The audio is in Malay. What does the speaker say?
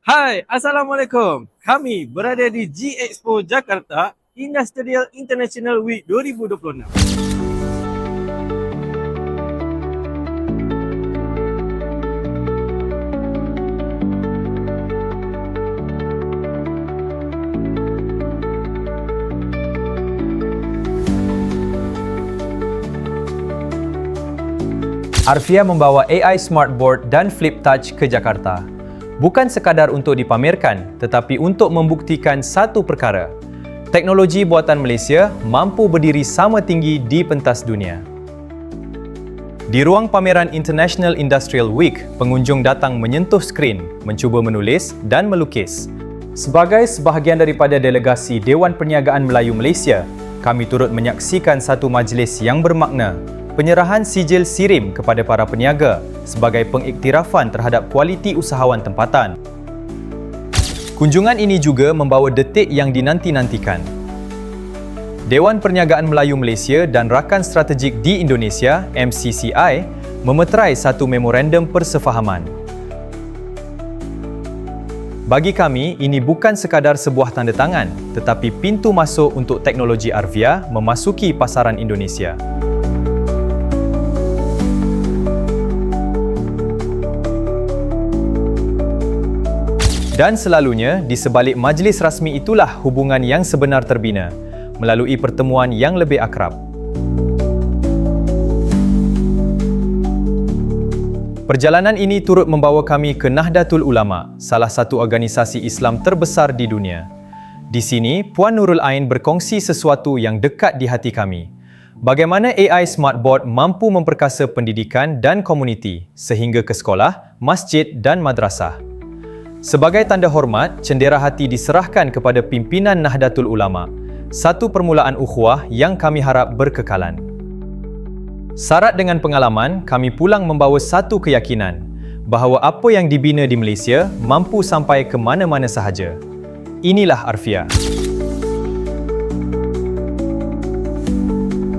Hai, Assalamualaikum. Kami berada di G Expo Jakarta Industrial International Week 2026. Arvia membawa AI Smartboard dan Flip Touch ke Jakarta. Bukan sekadar untuk dipamerkan, tetapi untuk membuktikan satu perkara. Teknologi buatan Malaysia mampu berdiri sama tinggi di pentas dunia. Di ruang pameran International Industrial Week, pengunjung datang menyentuh skrin, mencuba menulis dan melukis. Sebagai sebahagian daripada delegasi Dewan Perniagaan Melayu Malaysia, kami turut menyaksikan satu majlis yang bermakna, penyerahan sijil SIRIM kepada para peniaga sebagai pengiktirafan terhadap kualiti usahawan tempatan. Kunjungan ini juga membawa detik yang dinanti-nantikan. Dewan Perniagaan Melayu Malaysia dan Rakan Strategik di Indonesia (MCCI) memeterai satu memorandum persefahaman. Bagi kami, ini bukan sekadar sebuah tanda tangan, tetapi pintu masuk untuk teknologi Arvia memasuki pasaran Indonesia. Dan selalunya, di sebalik majlis rasmi itulah hubungan yang sebenar terbina, melalui pertemuan yang lebih akrab. Perjalanan ini turut membawa kami ke Nahdlatul Ulama, salah satu organisasi Islam terbesar di dunia. Di sini, Puan Nurul Ain berkongsi sesuatu yang dekat di hati kami. Bagaimana AI Smartboard mampu memperkasa pendidikan dan komuniti, sehingga ke sekolah, masjid dan madrasah. Sebagai tanda hormat, cendera hati diserahkan kepada pimpinan Nahdlatul Ulama, satu permulaan ukhuwah yang kami harap berkekalan. Syarat dengan pengalaman, kami pulang membawa satu keyakinan, bahawa apa yang dibina di Malaysia mampu sampai ke mana-mana sahaja. Inilah Arvia.